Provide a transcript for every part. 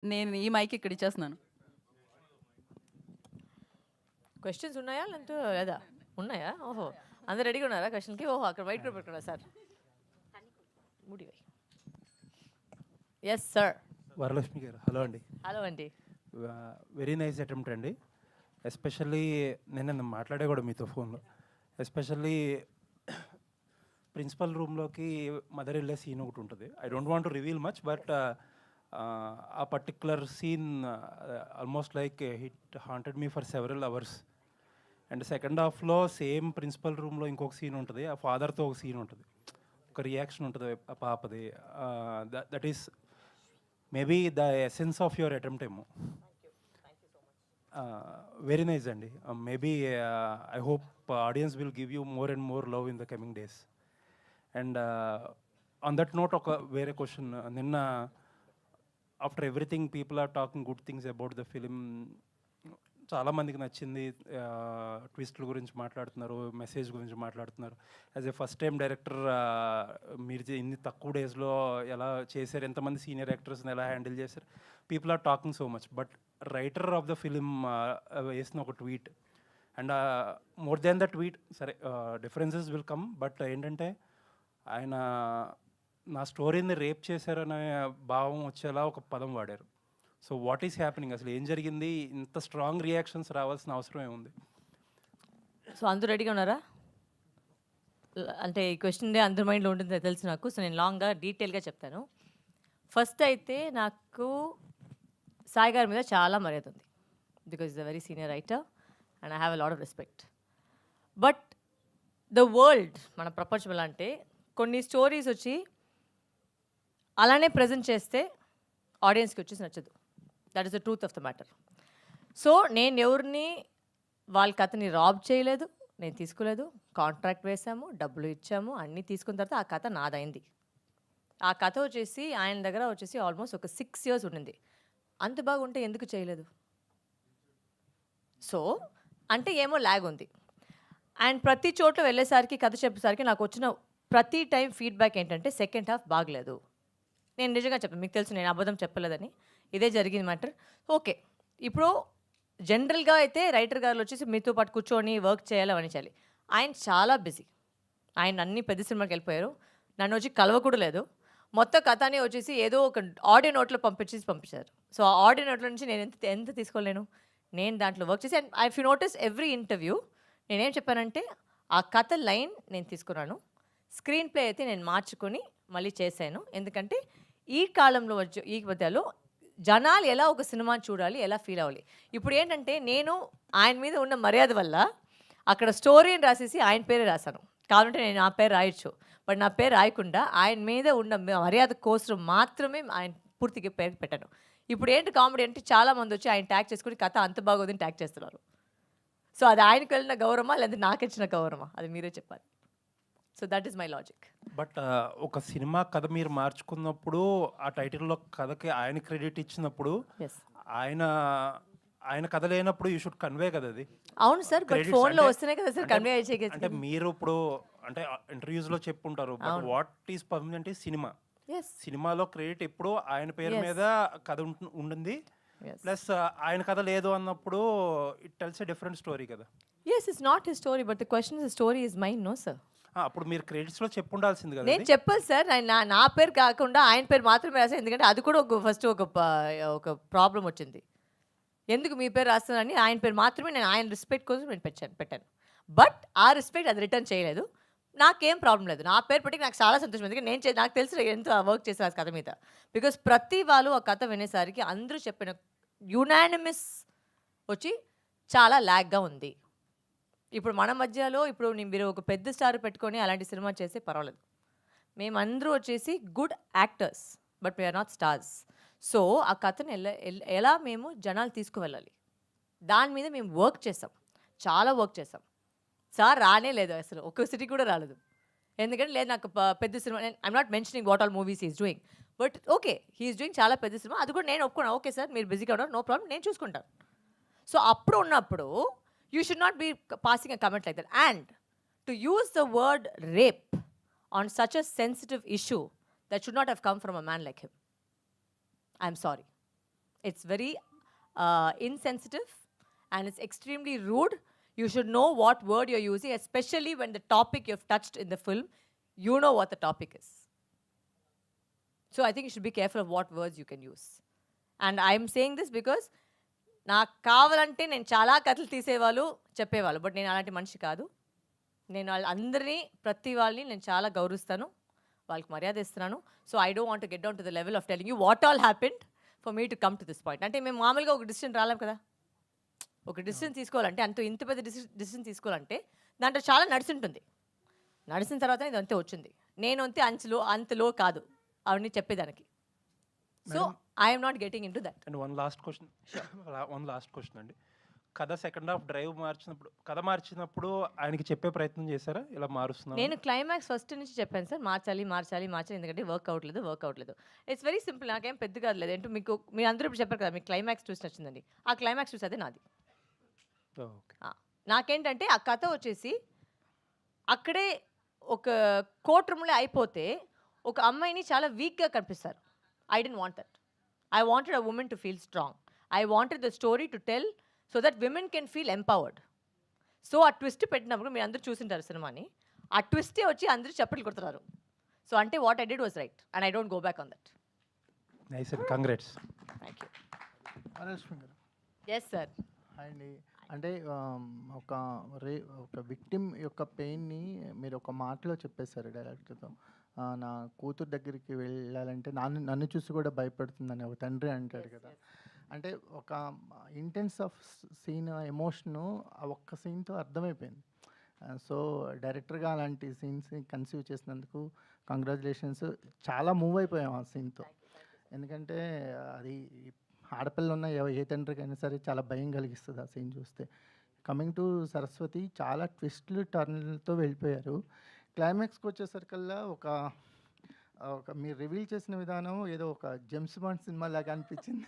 నేను ఈ మైక్ ఇక్కడ ఇచ్చేస్తున్నాను. క్వశ్చన్స్ ఉన్నాయా లేదా ఉన్నాయా? ఓహో, అందరు రెడీగా ఉన్నారా క్వశ్చన్కి? ఓహో, అక్కడ వైట్ పేపర్ పెట్టుకున్నా సార్. ముడివై. Yes sir. Varalakshmi garu, hello అండి. హలో అండి. వెరీ నైస్ అటెంప్ట్ అండి. ఎస్పెషల్లీ నేను మాట్లాడే కూడా మీతో ఫోన్లో. ఎస్పెషల్లీ ప్రిన్సిపల్ రూమ్లోకి మదర్ వెళ్ళే సీన్ ఒకటి ఉంటుంది. I don't want to reveal much, but ఆ particular scene almost like hit haunted me for several hours. And second హాఫ్లో సేమ్ ప్రిన్సిపల్ రూమ్లో ఇంకొక సీన్ ఉంటుంది. ఆ ఫాదర్తో ఒక సీన్ ఉంటుంది, ఒక రియాక్షన్ ఉంటుంది ఆ పాపది. That is maybe the essence of your attempt ఏమో. వెరీ నైస్ అండి. Maybe I hope audience will give you more and more love in the coming days. And on that note ఒక వేరే question. నిన్న after everything people are talking good things about the film. చాలామందికి నచ్చింది, ట్విస్ట్ల గురించి మాట్లాడుతున్నారు, message గురించి మాట్లాడుతున్నారు. As a first time director మీరు ఇన్ని తక్కువ డేస్లో ఎలా చేశారు, ఎంతమంది సీనియర్ యాక్టర్స్ని ఎలా హ్యాండిల్ చేశారు, people are talking so much. But writer of the film వేసిన ఒక tweet, and more than the tweet, సరే డిఫరెన్సెస్ విల్ కమ్, బట్ ఏంటంటే ఆయన నా స్టోరీని రేప్ చేశారనే భావం వచ్చేలా ఒక పదం వాడారు. సో వాట్ ఈస్ హ్యాపెనింగ్, అసలు ఏం జరిగింది, ఇంత స్ట్రాంగ్ రియాక్షన్స్ రావాల్సిన అవసరం ఏముంది? సో అందరూ రెడీగా ఉన్నారా? అంటే ఈ క్వశ్చన్ అందరి మైండ్లో ఉంటుందో తెలుసు నాకు. సో నేను లాంగ్గా డీటెయిల్గా చెప్తాను. ఫస్ట్ అయితే నాకు సాయి గారి మీద చాలా మర్యాద ఉంది, because is a very senior writer and I have a lot of respect. But the world, మన ప్రపంచం ఎలా అంటే, కొన్ని స్టోరీస్ వచ్చి అలానే ప్రజెంట్ చేస్తే ఆడియన్స్కి వచ్చేసి నచ్చదు. That is the truth of the matter. So నేను ఎవరిని వాళ్ళ కథని రాబ్ చేయలేదు, నేను తీసుకోలేదు. కాంట్రాక్ట్ వేసాము, డబ్బులు ఇచ్చాము, అన్నీ తీసుకున్న తర్వాత ఆ కథ నాదైంది. ఆ కథ వచ్చేసి ఆయన దగ్గర వచ్చేసి ఆల్మోస్ట్ ఒక 6 years ఉండింది. అంత బాగుంటే ఎందుకు చేయలేదు? సో అంటే ఏమో ల్యాగ్ ఉంది. అండ్ ప్రతి చోట్ల వెళ్ళేసరికి, కథ చెప్పేసరికి నాకు వచ్చిన ప్రతి టైం ఫీడ్బ్యాక్ ఏంటంటే సెకండ్ హాఫ్ బాగలేదు. నేను నిజంగా చెప్పాను, మీకు తెలుసు నేను అబద్ధం చెప్పలేదని. ఇదే జరిగింది మ్యాటర్. ఓకే, ఇప్పుడు జనరల్గా అయితే రైటర్ గారు వచ్చేసి మీతో పాటు కూర్చొని వర్క్ చేయాలి, అవన్నీ చేయాలి. ఆయన చాలా బిజీ. ఆయన అన్ని పెద్ద సినిమాకి వెళ్ళిపోయారు, నన్ను వచ్చి కలవకూడా లేదు. మొత్తం కథని వచ్చేసి ఏదో ఒక ఆడియో నోట్లో పంపించారు. సో ఆ ఆడియో నోట్ల నుంచి నేను ఎంత తీసుకోలేను. నేను దాంట్లో వర్క్ చేసి, and if you notice every interview నేనేం చెప్పానంటే, ఆ కథ లైన్ నేను తీసుకున్నాను, స్క్రీన్ ప్లే అయితే నేను మార్చుకొని మళ్ళీ చేశాను. ఎందుకంటే ఈ కాలంలో వచ్చే ఈ మధ్యలో జనాలు ఎలా ఒక సినిమాని చూడాలి, ఎలా ఫీల్ అవ్వాలి. ఇప్పుడు ఏంటంటే నేను ఆయన మీద ఉన్న మర్యాద వల్ల అక్కడ స్టోరీని రాసేసి ఆయన పేరే రాశాను. కావాలంటే నేను నా పేరు రాయొచ్చు, బట్ నా పేరు రాయకుండా ఆయన మీద ఉన్న మర్యాద కోసం మాత్రమే ఆయన పూర్తిగా పేరు పెట్టాను. ఇప్పుడు ఏంటి కామెడీ అంటే, చాలామంది వచ్చి ఆయన ట్యాగ్ చేసుకుని కథ అంత బాగోదని ట్యాగ్ చేస్తున్నారు. సో అది ఆయనకు వెళ్ళిన గౌరవమా లేదా నాకు ఇచ్చిన గౌరవమా, అది మీరే చెప్పాలి. So that is my logic. But ఒక సినిమా కథ మీరు మార్చుకున్నప్పుడు ఆ టైటిల్లో కథకి ఆయన క్రెడిట్ ఇచ్చినప్పుడు, ఆయన కథ లేనప్పుడు యూ షుడ్ కన్వే కదా అది. అవును సార్, బట్ ఫోన్లో వస్తేనే కదా సార్ కన్వే చేయగలిగింది. అంటే మీరు ఇప్పుడు అంటే ఇంటర్వ్యూస్లో చెప్పుంటారు, but what is permanent is cinema. సినిమాలో క్రెడిట్ ఎప్పుడు ఆయన పేరు మీద కథ ఉండింది. ప్లస్ ఆయన కథ లేదు అన్నప్పుడు it tells a different story కదా. yes it's not his story, but the question is the story is mine, no sir. అప్పుడు మీరు క్రెడిట్స్లో చెప్పుండాల్సింది కదా. నేను చెప్పాలి సార్, నా పేరు కాకుండా ఆయన పేరు మాత్రమే రాశాను. ఎందుకంటే అది కూడా ఫస్ట్ ఒక ప్రాబ్లం వచ్చింది. ఎందుకు మీ పేరు రాస్తున్నానని ఆయన పేరు మాత్రమే, నేను ఆయన రెస్పెక్ట్ కోసం నేను పెట్టాను. బట్ ఆ రెస్పెక్ట్ అది రిటర్న్ చేయలేదు. నాకేం ప్రాబ్లం లేదు, నా పేరు పెట్టి నాకు చాలా సంతోషం. ఎందుకంటే నాకు తెలుసు ఎంత వర్క్ చేశాను ఆ కథ మీద. బికాస్ ప్రతి వాళ్ళు ఆ కథ వినేసరికి అందరూ చెప్పిన యునానిమస్ వచ్చి చాలా ల్యాగ్గా ఉంది. ఇప్పుడు మన మధ్యలో ఇప్పుడు మీరు ఒక పెద్ద స్టార్ పెట్టుకొని అలాంటి సినిమా చేస్తే పర్వాలేదు. మేమందరూ వచ్చేసి good actors, but we are not stars. So ఆ కథను ఎలా మేము జనాలు తీసుకువెళ్ళాలి, దాని మీద మేము వర్క్ చేసాం, చాలా వర్క్ చేసాం. సార్ రానే లేదు, అసలు ఒక సిటీ కూడా రాలేదు. ఎందుకంటే లేదు నాకు పెద్ద సినిమా, I'm not mentioning what all movies is doing, but okay he is doing చాలా పెద్ద సినిమా, అది కూడా నేను ఒప్పుకున్నాను. ఓకే సార్ మీరు బిజీగా ఉన్నారు, నో ప్రాబ్లం, నేను చూసుకుంటాను. సో అప్పుడు ఉన్నప్పుడు you should not be passing a comment like that. And to use the word rape on such a sensitive issue, that should not have come from a man like him. I'm sorry. It's very insensitive and it's extremely rude. You should know what word you're using, especially when the topic you've touched in the film, you know what the topic is. So I think you should be careful of what words you can use. And I'm saying this because నాకు కావాలంటే నేను చాలా కథలు తీసేవాళ్ళు చెప్పేవాళ్ళు, but నేను అలాంటి మనిషి కాదు. నేను వాళ్ళందరినీ ప్రతి వాళ్ళని నేను చాలా గౌరవిస్తాను, వాళ్ళకి మర్యాద ఇస్తున్నాను. So I don't want to get down to the level of telling you what all happened for me to come to this point. అంటే మేము మామూలుగా ఒక డిసిషన్ రాలేం కదా. ఒక డిసిషన్ తీసుకోవాలంటే ఇంత పెద్ద డిసిషన్ తీసుకోవాలంటే దాంట్లో చాలా నడిచింటుంది. నడిచిన తర్వాత ఇది అంతే వచ్చింది. నేను అంతే అంతలో కాదు అవన్నీ చెప్పేదానికి. So I'm not getting in to that. And one last question అండి. కథ సెకండ్ హాఫ్ డ్రైవ్ మార్చినప్పుడు ఆయనకి చెప్పే ప్రయత్నం చేశారా ఇలా మారుస్తున్నా? నేను క్లైమాక్స్ ఫస్ట్ నుంచి చెప్పాను సార్, మార్చాలి ఎందుకంటే వర్క్ అవ్వట్లేదు. ఇట్స్ వెరీ సింపుల్, నాకేం పెద్ద కాదు లేదు. అంటే మీరు అందరూ ఇప్పుడు చెప్పారు కదా మీకు క్లైమాక్స్ ట్విస్ట్ నచ్చిందండి. ఆ క్లైమాక్స్ ట్విస్ట్ అదే నాది. నాకేంటంటే ఆ కథ వచ్చేసి అక్కడే ఒక కోర్ట్ రూమ్లో అయిపోతే ఒక అమ్మాయిని చాలా వీక్గా కనిపిస్తారు. I don't want that. I wanted a women to feel strong. I wanted the story to tell so that women can feel empowered. So ఆ ట్విస్ట్ పెట్టినప్పుడు మీరు అందరూ చూసింటారు సినిమాని, ఆ ట్విస్టే వచ్చి అందరూ చప్పట్లు కొడుతున్నారు. సో అంటే what I did was right and I don't go back on that. Nice and congrats. Thank you. Varalakshmi garu. Yes sir. అండి అంటే ఒక విక్టిమ్ యొక్క పెయిన్ని మీరు ఒక మాటలో చెప్పేశారు డైరెక్టర్తో. నా కూతురు దగ్గరికి వెళ్ళాలంటే నన్ను చూసి కూడా భయపడుతుందని ఒక తండ్రి అంటాడు కదా. అంటే ఒక ఇంటెన్స్ ఆఫ్ సీన్ ఎమోషను ఆ ఒక్క సీన్తో అర్థమైపోయింది. సో డైరెక్టర్గా అలాంటి సీన్స్ కన్సీవ్ చేసినందుకు కంగ్రాచులేషన్స్. చాలా మూవ్ అయిపోయాం ఆ సీన్తో. ఎందుకంటే అది ఆడపిల్ల ఉన్న ఏ తండ్రికైనా సరే చాలా భయం కలిగిస్తుంది ఆ సీన్ చూస్తే. కమింగ్ టు సరస్వతి, చాలా ట్విస్ట్లు టర్న్లతో వెళ్ళిపోయారు. క్లైమాక్స్కి వచ్చేసరికల్లా ఒక మీరు రివీల్ చేసిన విధానం ఏదో ఒక జేమ్స్ బాండ్ సినిమా లాగా అనిపించింది.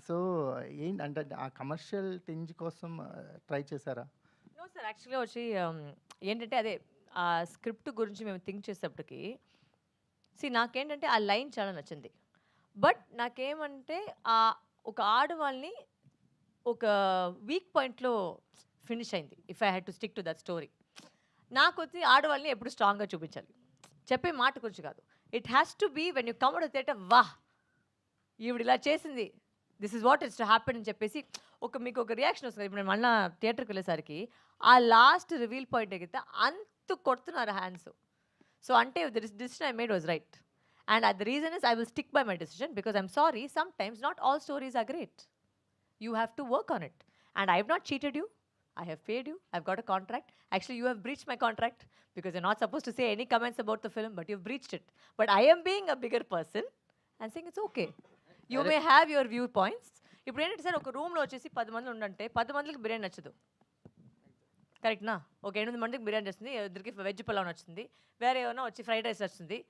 సో ఏంటి అంటే ఆ కమర్షియల్ టింజ్ కోసం ట్రై చేశారా? నో సార్, యాక్చువల్గా వచ్చి ఏంటంటే అదే ఆ స్క్రిప్ట్ గురించి మేము థింక్ చేసేటప్పటికి నాకేంటంటే ఆ లైన్ చాలా నచ్చింది. బట్ నాకేమంటే ఒక ఆడవాళ్ళని ఒక వీక్ పాయింట్లో ఫినిష్ అయింది. If I had to stick to that story, నాకు వచ్చి ఆడవాళ్ళని ఎప్పుడు స్ట్రాంగ్గా చూపించాలి, చెప్పే మాట గురించి కాదు. It has to be when you come to theatre, వాహ్ ఈవిడ ఇలా చేసింది, this is what it's to happen అని చెప్పేసి మీకు ఒక రియాక్షన్ వస్తుంది. ఇప్పుడు నేను మళ్ళీ థియేటర్కి వెళ్ళేసరికి ఆ లాస్ట్ రివీల్ పాయింట్ ఎగితే అంత కొడుతున్నారు హ్యాండ్స్. సో అంటే the decision I made was right. And the reason is I will stick by my decision because I'm sorry, sometimes not all stories are great. You have to work on it. And I have not cheated you. I have paid you. I've got a contract. Actually, you have breached my contract because you're not supposed to say any comments about the film, but you've breached it. But I am being a bigger person and saying it's okay. You may have your viewpoints. ఇప్పుడు ఏంటంటే sir ఒక రూమ్లో వచ్చేసి 10 మంది ఉండంటే 10 మందికి బిర్యానీ నచ్చదు, కరెక్ట్నా? ఒక 8 మందికి బిర్యానీ నచ్చుతుంది, ఇద్దరికి వెజ్ పులావ్ నచ్చుతుంది, వేరే ఏమైనా వచ్చి ఫ్రైడ్ రైస్ నచ్చుతుంది.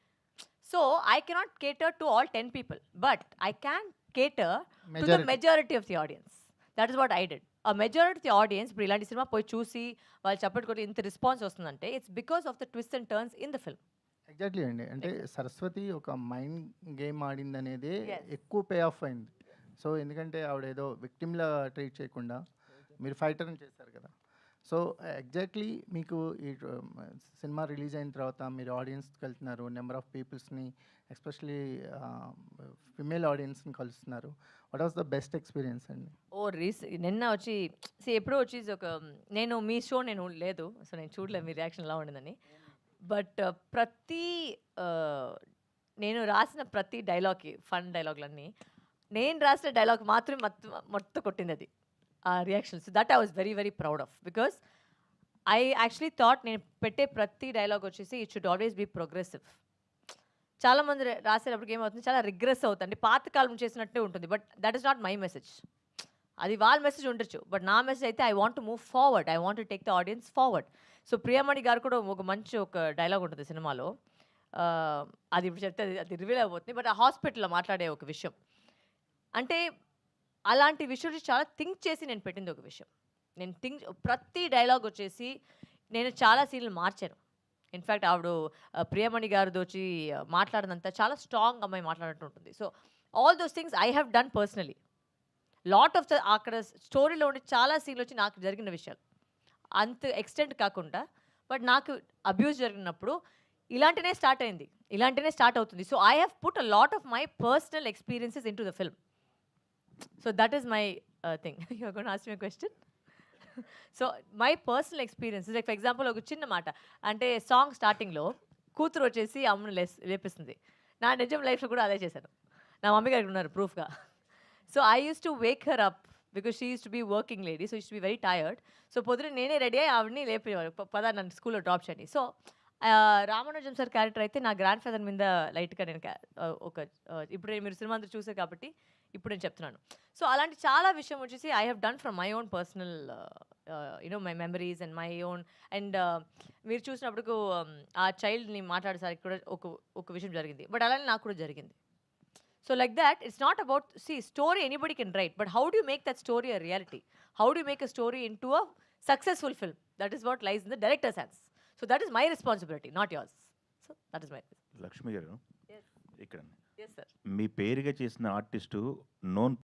So I cannot cater to all 10 people, but I can cater to the majority of the audience. That is what I did. A majority of the audience, ఇప్పుడు ఇలాంటి సినిమా పోయి చూసి వాళ్ళు చప్పట్టుకొని ఇంత రెస్పాన్స్ వస్తుందంటే it's because of the twist and turns in the film. Exactly అండి. అంటే సరస్వతి ఒక మైండ్ గేమ్ ఆడింది అనేది ఎక్కువ పే ఆఫ్ అయింది. సో ఎందుకంటే ఆవిడ ఏదో విక్టిమ్లా ట్రీట్ చేయకుండా మీరు ఫైటర్ని చేశారు కదా. సో ఎగ్జాక్ట్లీ మీకు ఈ సినిమా రిలీజ్ అయిన తర్వాత మీరు ఆడియన్స్కి వెళ్తున్నారు, నెంబర్ ఆఫ్ పీపుల్స్ని ఎస్పెషలీ ఫిమేల్ ఆడియన్స్ని కలుస్తున్నారు. What was the best experience అండి? నిన్న వచ్చి ఎప్పుడో వచ్చి నేను మీ షో నేను లేదు, సో నేను చూడలేదు మీ రియాక్షన్ ఎలా ఉండిందని. బట్ నేను రాసిన ప్రతి డైలాగ్కి ఫన్ డైలాగులన్నీ నేను రాసిన డైలాగ్ మాత్రమే మొత్తం కొట్టింది అది ఆ reactions. That I was very very proud of because I actually thought నేను పెట్టే ప్రతి డైలాగ్ వచ్చేసి it should always be progressive. చాలామంది రాసేటప్పటికి ఏమవుతుంది, చాలా రిగ్రెస్ అవుతుంది, అంటే పాతకాలం చేసినట్టే ఉంటుంది. But that is not my message. అది వాళ్ళ మెసేజ్ ఉండొచ్చు, బట్ నా మెసేజ్ అయితే I want to move forward, I want to take the audience forward. So Priyamani గారు కూడా ఒక మంచి డైలాగ్ ఉంటుంది సినిమాలో, అది ఇప్పుడు చెప్తే అది రివీల్ అయిపోతుంది. బట్ ఆ హాస్పిటల్లో మాట్లాడే ఒక విషయం, అంటే అలాంటి విషయం చాలా థింక్ చేసి నేను పెట్టింది ఒక విషయం. నేను ప్రతి డైలాగ్ వచ్చేసి నేను చాలా సీన్లు మార్చాను. ఇన్ఫ్యాక్ట్ ఆవిడ ప్రియమణి గారిది వచ్చి మాట్లాడినంత చాలా స్ట్రాంగ్ అమ్మాయి మాట్లాడినట్టు ఉంటుంది. So all those things I have done personally. Lot of the అక్కడ స్టోరీలో ఉండే చాలా సీన్లు వచ్చి నాకు జరిగిన విషయాలు, అంత ఎక్స్టెంట్ కాకుండా. బట్ నాకు అబ్యూస్ జరిగినప్పుడు ఇలాంటినే స్టార్ట్ అయింది, ఇలాంటినే స్టార్ట్ అవుతుంది. So I have put a lot of my personal experiences in to the film. So that is my thing. You're gonna ask me a question. So my personal experiences, like for example ఒక చిన్న మాట అంటే, song స్టార్టింగ్లో కూతురు వచ్చేసి అమ్మను లేపిస్తుంది. నా నిజం లైఫ్లో కూడా అదే చేశాను. నా మమ్మీ గారు ఉన్నారు ప్రూఫ్గా. So I use to wake her up because she use to be working lady, so use to be very tired. So పొద్దున నేనే రెడీ అయ్యి ఆవిడని లేపేవాడు, పద నన్ను స్కూల్లో డ్రాప్ చేయండి. సో రామానుజం సార్ క్యారెక్టర్ అయితే నా గ్రాండ్ ఫాదర్ మీద లైట్గా నేను ఇప్పుడు మీరు సినిమా అంతా చూసారు కాబట్టి ఇప్పుడు నేను చెప్తున్నాను. సో అలాంటి చాలా విషయం వచ్చేసి I have done from my own personal you know my memories and my own. And మీరు చూసినప్పుడు ఆ చైల్డ్ని మాట్లాడేసరికి కూడా ఒక విషయం జరిగింది, బట్ అలానే నాకు కూడా జరిగింది. So like that, it's not about, see, story anybody can write, but how do you make that story a reality? How do you make a story into a successful film? That is what lies in the director's hands. So that is my responsibility, not yours. So that is my. Lakshmi గారు Yes. ఇక్కడ Yes, sir. మీ పేరుగా చేసిన artist known